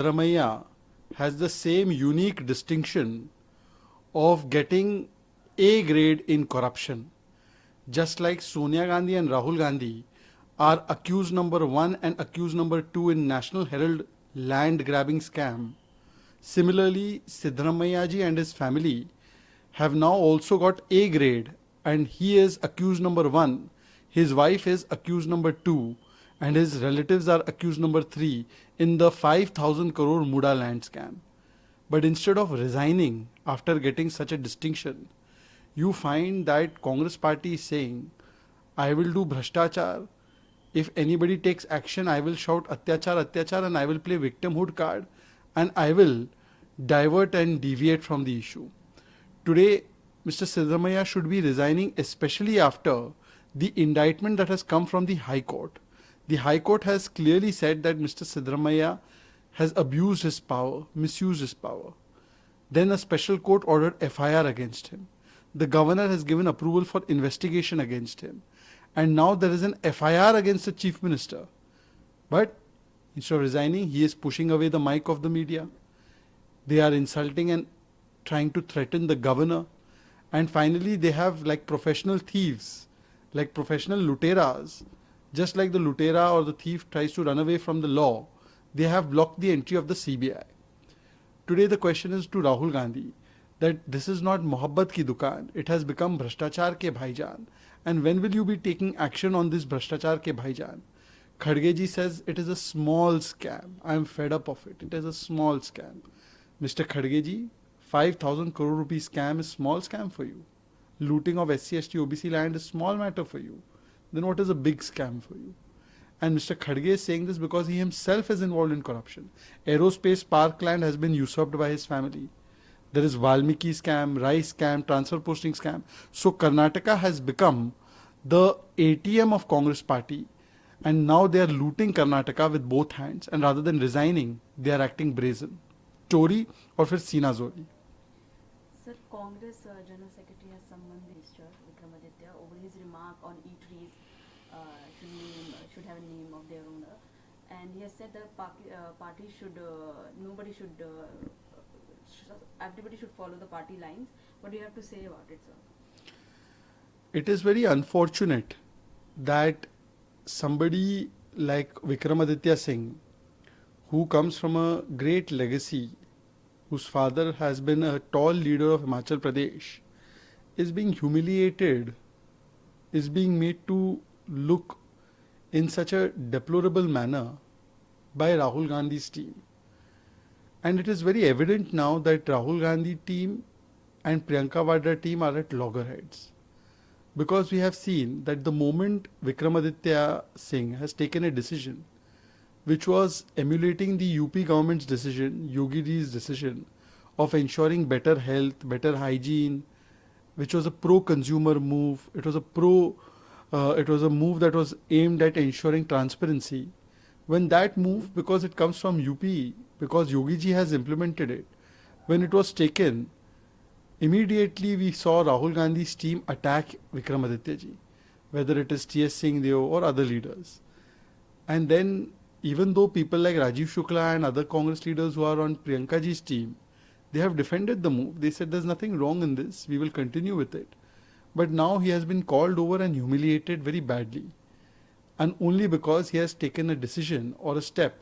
Ramaiah has the same unique distinction of getting A grade in corruption. Just like Sonia Gandhi and Rahul Gandhi are accused number one and accused number two in National Herald land grabbing scam, similarly Siddaramaiah ji and his family have now also got A grade, and he is accused number one, his wife is accused number two, and his relatives are accused number three in the 5,000 crore Muda land scam. But instead of resigning after getting such a distinction, you find that Congress party is saying, I will do Bhrashtachar. If anybody takes action, I will shout Atyachar, Atyachar, and I will play victimhood card, and I will divert and deviate from the issue. Today, Mr. Siddaramaiah should be resigning, especially after the indictment that has come from the High Court. The High Court has clearly said that Mr. Siddaramaiah has abused his power, misused his power. Then a special court ordered FIR against him. The governor has given approval for investigation against him. And now there is an FIR against the chief minister. But instead of resigning, he is pushing away the mic of the media. They are insulting and trying to threaten the governor. And finally, they have like professional thieves, like professional luteras. Just like the lutera or the thief tries to run away from the law, they have blocked the entry of the CBI. Today the question is to Rahul Gandhi that this is not Mohabbat ki dukaan, it has become Bhrashtachar ke bhaijan. And when will you be taking action on this Bhrashtachar ke bhaijan? Khadge ji says it is a small scam. I am fed up of it. It is a small scam. Mr. Khadge ji, 5,000 crore rupee scam is small scam for you. Looting of SC, ST, OBC land is small matter for you. Then what is a big scam for you? And Mr. Khadge is saying this because he himself is involved in corruption. Aerospace park land has been usurped by his family. There is Valmiki scam, rice scam, transfer posting scam. So Karnataka has become the ATM of Congress party, and now they are looting Karnataka with both hands, and rather than resigning, they are acting brazen. Chori or फिर सीना जोरी. Sir, Congress General Secretary has summoned the Minister Vikramaditya over his remark on eateries should have a name of their owner, and he has said that party should nobody should everybody should follow the party lines. What do you have to say about it, sir? It is very unfortunate that somebody like Vikramaditya Singh, who comes from a great legacy, whose father has been a tall leader of Himachal Pradesh, is being humiliated, is being made to look in such a deplorable manner by Rahul Gandhi's team. And it is very evident now that Rahul Gandhi team and Priyanka Vadra team are at loggerheads. Because we have seen that the moment Vikramaditya Singh has taken a decision which was emulating the UP government's decision, Yogi Ji's decision of ensuring better health, better hygiene, which was a pro-consumer move. It was a move that was aimed at ensuring transparency. When that move, because it comes from UP, because Yogi Ji has implemented it, when it was taken, immediately we saw Rahul Gandhi's team attack Vikramaditya Ji, whether it is T.S. Singh Deo or other leaders. And then, even though people like Rajiv Shukla and other Congress leaders who are on Priyanka Ji's team, they have defended the move. They said there's nothing wrong in this, we will continue with it. But now he has been called over and humiliated very badly. And only because he has taken a decision or a step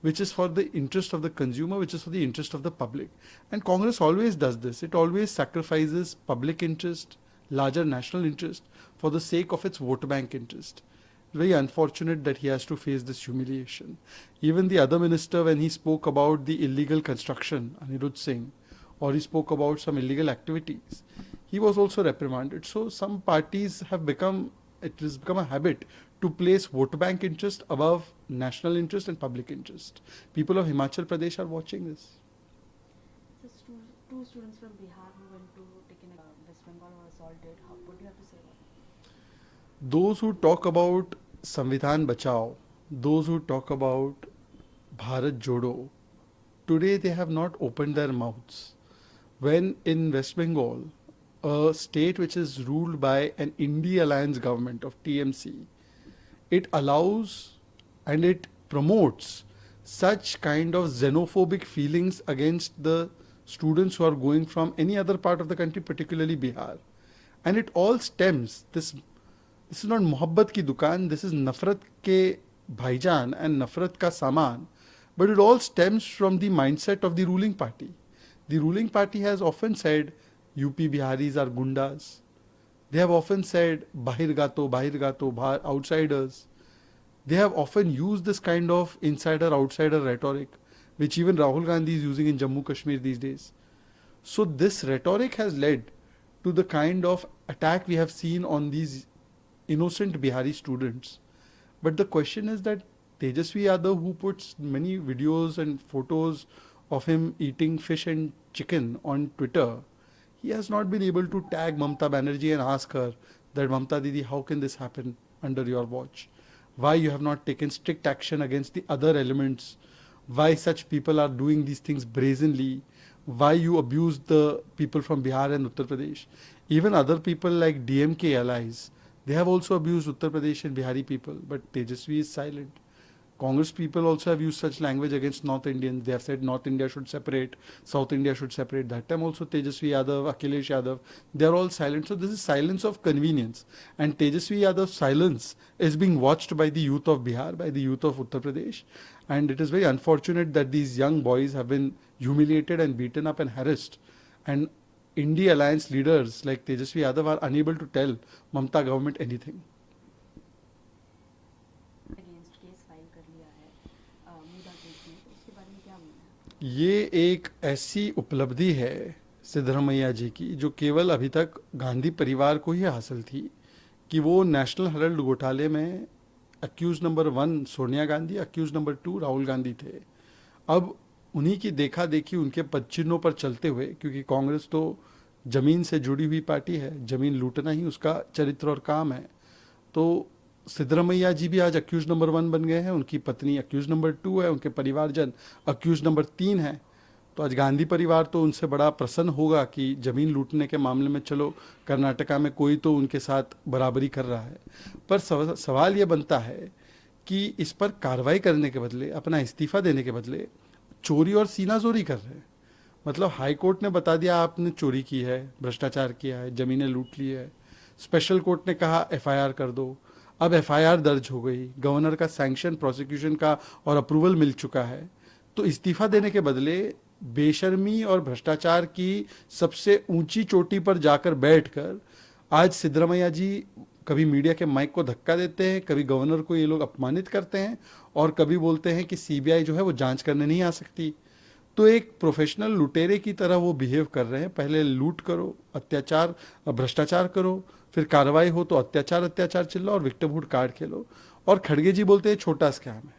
which is for the interest of the consumer, which is for the interest of the public. And Congress always does this. It always sacrifices public interest, larger national interest, for the sake of its vote bank interest. Very unfortunate that he has to face this humiliation. Even the other minister, when he spoke about the illegal construction, Anirudh Singh, or he spoke about some illegal activities, he was also reprimanded. So some parties have become, it has become a habit to place vote bank interest above national interest and public interest. People of Himachal Pradesh are watching this. So two students from Bihar who went to taken West Bengal were assaulted. What do you have to say about it? Those who talk about Samvidhan Bachao, those who talk about Bharat Jodo, today they have not opened their mouths. When in West Bengal, a state which is ruled by an Indie Alliance government of TMC, it allows and it promotes such kind of xenophobic feelings against the students who are going from any other part of the country, particularly Bihar. And it all stems, this is not mohabbat ki dukan, this is nafrat ke bhaijan and nafrat ka saman, but it all stems from the mindset of the ruling party. The ruling party has often said UP Biharis are gundas. They have often said bahir gato, outsiders. They have often used this kind of insider-outsider rhetoric, which even Rahul Gandhi is using in Jammu Kashmir these days. So this rhetoric has led to the kind of attack we have seen on these innocent Bihari students. But the question is that Tejasvi Yadav, who puts many videos and photos of him eating fish and chicken on Twitter, he has not been able to tag Mamta Banerjee and ask her that, Mamta Didi, how can this happen under your watch? Why you have not taken strict action against the other elements? Why such people are doing these things brazenly? Why you abuse the people from Bihar and Uttar Pradesh? Even other people like DMK allies, they have also abused Uttar Pradesh and Bihari people, but Tejasvi is silent. Congress people also have used such language against North Indians. They have said North India should separate, South India should separate. That time also Tejasvi Yadav, Akhilesh Yadav, they are all silent. So this is silence of convenience. And Tejasvi Yadav's silence is being watched by the youth of Bihar, by the youth of Uttar Pradesh. And it is very unfortunate that these young boys have been humiliated and beaten up and harassed. And India Alliance leaders like Tejasvi Yadav are unable to tell Mamta government anything. Against case file कर लिया है मुदा case में, तो उसके बारे में क्या बोलना है? ये एक ऐसी उपलब्धि है सिद्धरमैया जी की जो केवल अभी तक गांधी परिवार को ही हासिल थी कि वो नेशनल हेराल्ड घोटाले में accused number 1 Sonia Gandhi, accused number 2 Rahul Gandhi थे. अब उन्हीं की देखा देखी उनके पदचिन्हों पर चलते हुए, क्योंकि कांग्रेस तो जमीन से जुड़ी हुई पार्टी है, जमीन लूटना ही उसका चरित्र और काम है, तो सिद्धरमैया जी भी आज अक्यूज नंबर 1 बन गए हैं. उनकी पत्नी अक्यूज नंबर 2 है, उनके परिवारजन अक्यूज नंबर 3 है. तो आज गांधी परिवार तो उनसे बड़ा प्रसन्न होगा कि जमीन लूटने के मामले में चलो कर्नाटका में कोई तो उनके साथ बराबरी कर रहा है. पर सवाल ये बनता है कि इस पर कार्रवाई करने के बदले, अपना इस्तीफा देने के बदले चोरी और सीनाजोरी कर रहे हैं. मतलब हाई कोर्ट ने बता दिया आपने चोरी की है, भ्रष्टाचार किया है, जमीनें लूट ली है. स्पेशल कोर्ट ने कहा एफआईआर कर दो. अब एफआईआर दर्ज हो गई, गवर्नर का सैंक्शन प्रोसिक्यूशन का और अप्रूवल मिल चुका है. तो इस्तीफा देने के बदले बेशर्मी और भ्रष्टाचार की सबसे ऊंची चोटी पर जाकर बैठकर आज सिद्धरमैया जी कभी मीडिया के माइक को धक्का देते हैं, कभी गवर्नर को ये लोग अपमानित करते हैं और कभी बोलते हैं कि सीबीआई जो है वो जांच करने नहीं आ सकती. तो एक प्रोफेशनल लुटेरे की तरह वो बिहेव कर रहे हैं. पहले लूट करो, अत्याचार भ्रष्टाचार करो, फिर कार्रवाई हो तो अत्याचार चिल्लाओ और विक्टिमहुड कार्ड खेलो. और खड़गे जी बोलते हैं छोटा स्कैम है,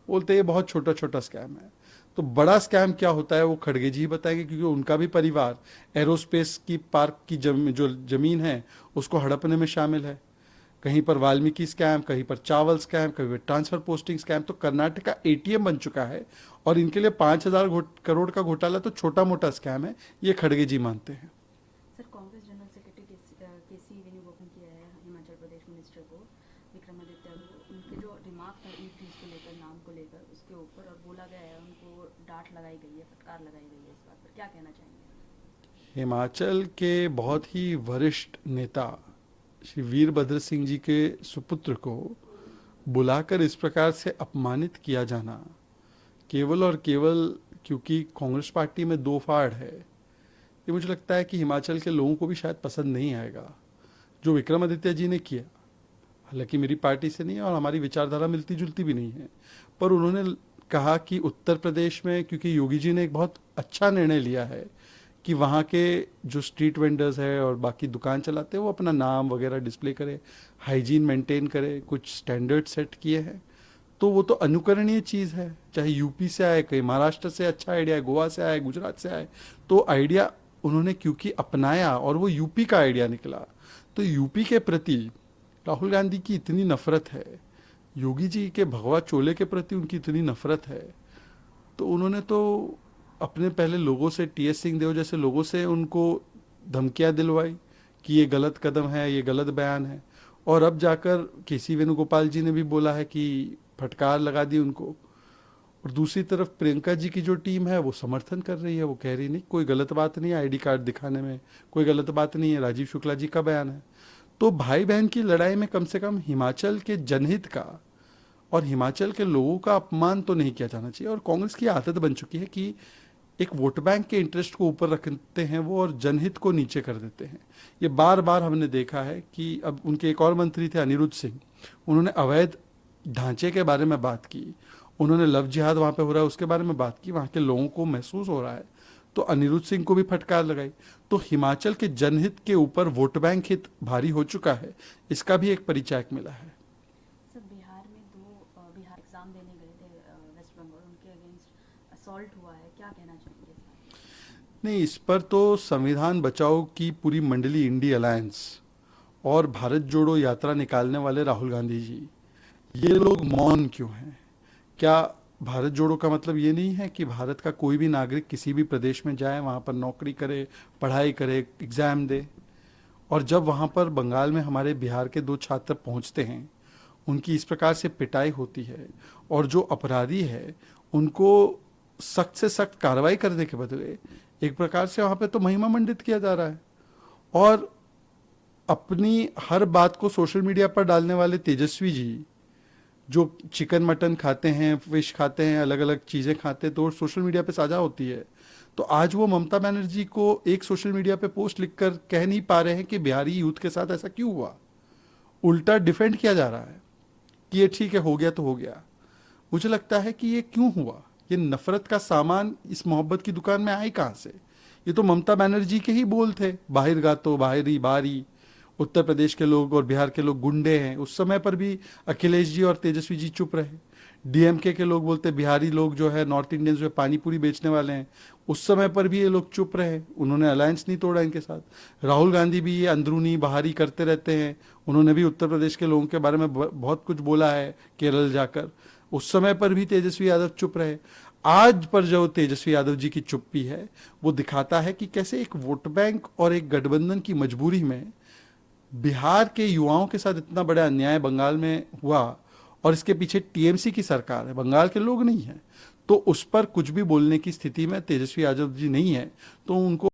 बोलते हैं बहुत छोटा छोटा स्कैम है. तो बड़ा स्कैम क्या होता है वो खड़गे जी ही बताएंगे, क्योंकि उनका भी परिवार एरोस्पेस की पार्क की जो जमीन है उसको हड़पने में शामिल है. कहीं पर वाल्मीकि स्कैम, कहीं पर चावल स्कैम, कहीं पर ट्रांसफर पोस्टिंग स्कैम. तो कर्नाटक का एटीएम बन चुका है और इनके लिए 5,000 करोड़ का घोटाला तो छोटा मोटा स्कैम है, ये खड़गे जी मानते हैं. सर, कांग्रेस जनरल सेक्रेटरी केसी वेणुगोपाल किया है हिमाचल प्रदेश मिनिस्टर को, विक्रमादित्य को, उनके जो रिमार्क था ई-ट्रीज को लेकर, नाम को लेकर, उसके ऊपर और बोला गया है उनको डांट लगाई गई है, फटकार लगाई गई है. इस बात पर क्या कहना चाहेंगे? हिमाचल के बहुत ही वरिष्ठ नेता श्री वीरभद्र सिंह जी के सुपुत्र को बुलाकर इस प्रकार से अपमानित किया जाना केवल और केवल क्योंकि कांग्रेस पार्टी में दो फाड़ है, ये मुझे लगता है कि हिमाचल के लोगों को भी शायद पसंद नहीं आएगा. जो विक्रमादित्य जी ने किया, हालांकि मेरी पार्टी से नहीं है और हमारी विचारधारा मिलती जुलती भी नहीं है, पर उन्होंने कहा कि उत्तर प्रदेश में, क्योंकि योगी जी ने एक बहुत अच्छा निर्णय लिया है कि वहाँ के जो स्ट्रीट वेंडर्स है और बाकी दुकान चलाते हैं वो अपना नाम वगैरह डिस्प्ले करे, हाइजीन मेंटेन करे, कुछ स्टैंडर्ड सेट किए हैं, तो वो तो अनुकरणीय चीज़ है. चाहे यूपी से आए, कहीं महाराष्ट्र से अच्छा आइडिया है, गोवा से आए, गुजरात से आए, तो आइडिया उन्होंने क्योंकि अपनाया और वो यूपी का आइडिया निकला. तो यूपी के प्रति राहुल गांधी की इतनी नफरत है, योगी जी के भगवा चोले के प्रति उनकी इतनी नफरत है, तो उन्होंने तो अपने पहले लोगों से, टीएस सिंहदेव जैसे लोगों से उनको धमकियां दिलवाई कि ये गलत कदम है, ये गलत बयान है, और अब जाकर केसी वेणुगोपाल जी ने भी बोला है कि फटकार लगा दी उनको. और दूसरी तरफ प्रियंका जी की जो टीम है वो समर्थन कर रही है, वो कह रही नहीं कोई गलत बात नहीं है आईडी कार्ड दिखाने में, कोई गलत बात नहीं है, राजीव शुक्ला जी का बयान है। तो भाई बहन की लड़ाई में कम से कम हिमाचल के जनहित का और हिमाचल के लोगों का अपमान तो नहीं किया जाना चाहिए। और कांग्रेस की आदत बन चुकी है कि एक वोट बैंक के इंटरेस्ट को ऊपर रखते हैं वो और जनहित को नीचे कर देते हैं। ये बार बार हमने देखा है कि अब उनके एक और मंत्री थे अनिरुद्ध सिंह, उन्होंने अवैध ढांचे के बारे में बात की, उन्होंने लव जिहाद वहाँ पे हो रहा है उसके बारे में बात की, वहाँ के लोगों को महसूस हो रहा है, तो अनिरुद्ध सिंह को भी फटकार लगाई। तो हिमाचल के जनहित के ऊपर वोट बैंक हित भारी हो चुका है, इसका भी एक परिचायक मिला है। सर बिहार में दो बिहार एग्जाम देने गए थे वेस्ट बंगाल, उनके अगेंस्ट असॉल्ट हुआ है, क्या कहना चाहेंगे सर? नहीं, इस पर तो संविधान बचाओ की पूरी मंडली इंडी अलायंस और भारत जोड़ो यात्रा निकालने वाले राहुल गांधी जी, ये लोग मौन क्यों हैं? क्या भारत जोड़ो का मतलब ये नहीं है कि भारत का कोई भी नागरिक किसी भी प्रदेश में जाए, वहाँ पर नौकरी करे, पढ़ाई करे, एग्ज़ाम दे? और जब वहाँ पर बंगाल में हमारे बिहार के दो छात्र पहुँचते हैं, उनकी इस प्रकार से पिटाई होती है और जो अपराधी है उनको सख्त से सख्त कार्रवाई करने के बदले एक प्रकार से वहाँ पे तो महिमा मंडित किया जा रहा है। और अपनी हर बात को सोशल मीडिया पर डालने वाले तेजस्वी जी, जो चिकन मटन खाते हैं, फिश खाते हैं, अलग अलग चीज़ें खाते हैं, तो सोशल मीडिया पे साझा होती है। तो आज वो ममता बनर्जी को एक सोशल मीडिया पे पोस्ट लिखकर कह नहीं पा रहे हैं कि बिहारी यूथ के साथ ऐसा क्यों हुआ, उल्टा डिफेंड किया जा रहा है कि ये ठीक है, हो गया तो हो गया। मुझे लगता है कि ये क्यों हुआ, ये नफरत का सामान इस मोहब्बत की दुकान में आई कहाँ से? ये तो ममता बनर्जी के ही बोल थे, बाहर गातो बाहरी बारी, उत्तर प्रदेश के लोग और बिहार के लोग गुंडे हैं। उस समय पर भी अखिलेश जी और तेजस्वी जी चुप रहे। डीएमके के लोग बोलते बिहारी लोग जो है नॉर्थ इंडियंस जो है पानी पूरी बेचने वाले हैं, उस समय पर भी ये लोग चुप रहे, उन्होंने अलायंस नहीं तोड़ा इनके साथ। राहुल गांधी भी ये अंदरूनी बाहरी करते रहते हैं, उन्होंने भी उत्तर प्रदेश के लोगों के बारे में बहुत कुछ बोला है केरल जाकर, उस समय पर भी तेजस्वी यादव चुप रहे। आज पर जो तेजस्वी यादव जी की चुप्पी है वो दिखाता है कि कैसे एक वोट बैंक और एक गठबंधन की मजबूरी में बिहार के युवाओं के साथ इतना बड़ा अन्याय बंगाल में हुआ, और इसके पीछे टीएमसी की सरकार है, बंगाल के लोग नहीं हैं। तो उस पर कुछ भी बोलने की स्थिति में तेजस्वी यादव जी नहीं है, तो उनको